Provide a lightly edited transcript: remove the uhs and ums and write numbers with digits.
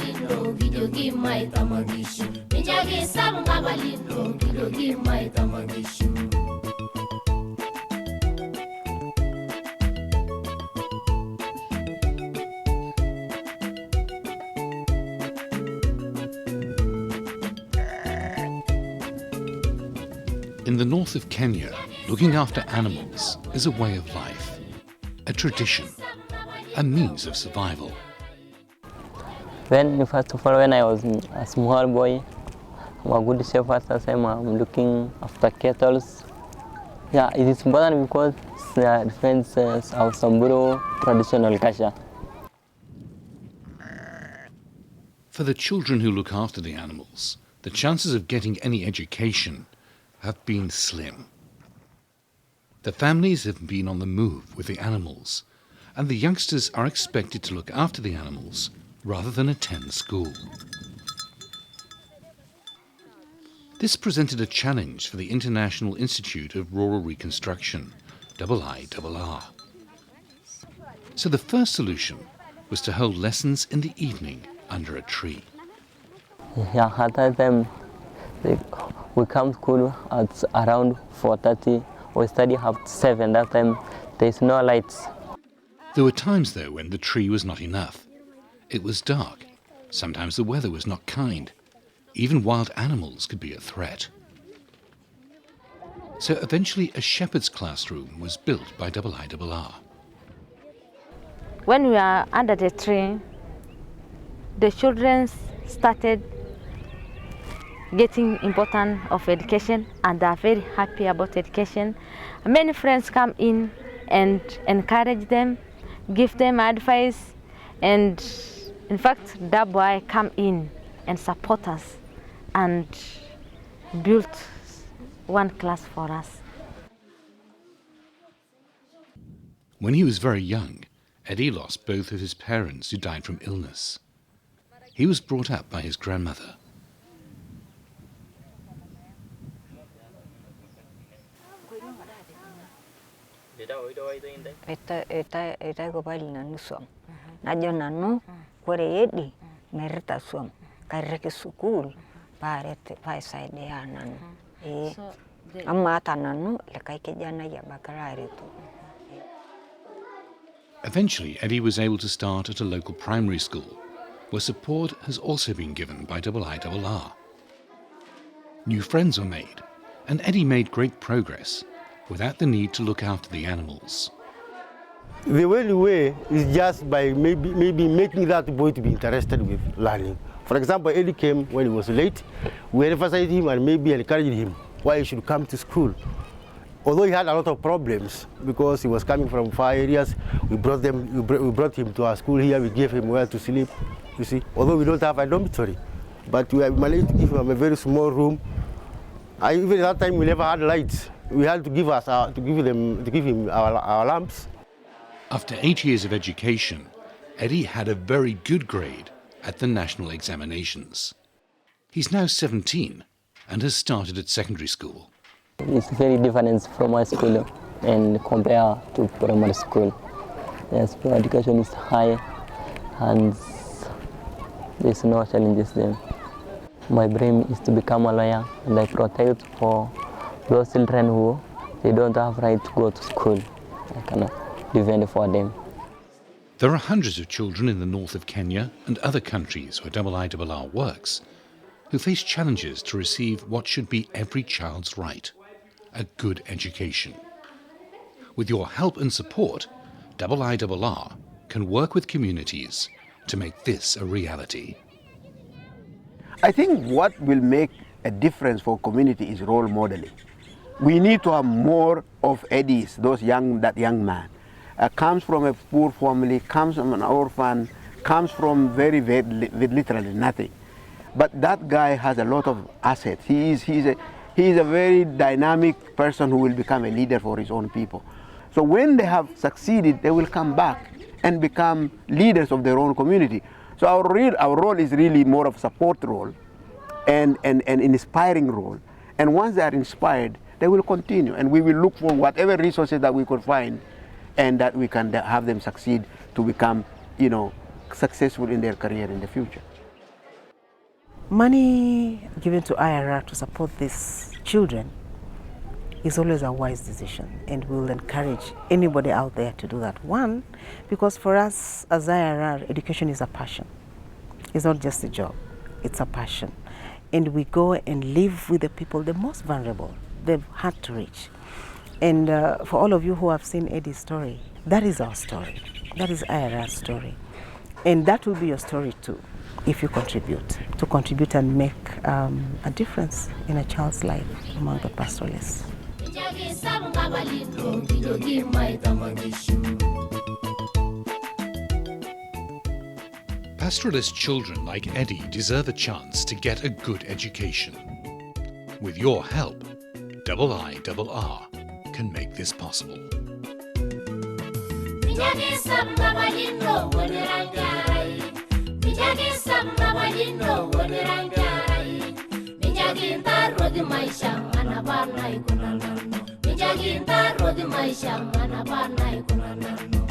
Ngabalindo, video game my tamagishu. Mijagi sabu ngabalindo, video game my tamagishu. In the north of Kenya, looking after animals is a way of life, a tradition, a means of survival. First of all, when I was a small boy, I'm a good shepherd. I'm looking after cattle. Yeah, it is important because it defends our Samburu traditional culture. For the children who look after the animals, the chances of getting any education have been slim. The families have been on the move with the animals, and the youngsters are expected to look after the animals rather than attend school. This presented a challenge for the International Institute of Rural Reconstruction, IIRR. So the first solution was to hold lessons in the evening under a tree. Yeah, at that time, we come to school at around 4:30. We study up to 7. That time there is no lights. There were times, though, when the tree was not enough. It was dark. Sometimes the weather was not kind. Even wild animals could be a threat. So eventually a shepherd's classroom was built by IIRR. When we are under the tree, the children started getting important of education, and they are very happy about education. Many friends come in and encourage them, give them advice, and in fact that boy come in and support us and built one class for us. When he was very young, Eddy lost both of his parents who died from illness. He was brought up by his grandmother. Eta ko bali na nusom. Na jona no kore Eddy merita som. Kareke sukul parete pai side ya nan. Amma tananu le kai ke jana ya bakarare to. Eventually, Eddy was able to start at a local primary school, where support has also been given by IIRR. New friends were made, and Eddy made great progress without the need to look after the animals. The only way is just by maybe making that boy to be interested with learning. For example, Eddy came when he was late. We emphasized him and maybe encouraged him why he should come to school. Although he had a lot of problems because he was coming from far areas, we brought him to our school here. We gave him where to sleep. You see, although we don't have a dormitory, but we managed to give him a very small room. Even at that time, we never had lights. We had to give him our lamps. After 8 years of education, Eddy had a very good grade at the national examinations. He's now 17 and has started at secondary school. It's very different from my school and compared to primary school. Yes, education is high and there's no challenges there. My dream is to become a lawyer, and I protect for those children who they don't have right to go to school. I cannot defend for them. There are hundreds of children in the north of Kenya and other countries where IIRR works who face challenges to receive what should be every child's right, a good education. With your help and support, IIRR can work with communities to make this a reality. I think what will make a difference for community is role modeling. We need to have more of Eddies, that young man. Comes from a poor family, comes from an orphan, comes from very literally nothing. But that guy has a lot of assets. He's a very dynamic person who will become a leader for his own people. So when they have succeeded, they will come back and become leaders of their own community. So our role is really more of a support role and an inspiring role. And once they are inspired, they will continue. And we will look for whatever resources that we could find and that we can have them succeed to become, successful in their career in the future. Money given to IRR to support these children is always a wise decision, and we will encourage anybody out there to do that. One, because for us as IRR, education is a passion. It's not just a job, it's a passion. And we go and live with the people, the most vulnerable, they've had to reach. And for all of you who have seen Eddy's story, that is our story. That is IRR's story. And that will be your story too, if you contribute and make a difference in a child's life among the pastoralists. Pastoralist children like Eddy deserve a chance to get a good education. With your help, IRR can make this possible. Maisha ana bana ikunanano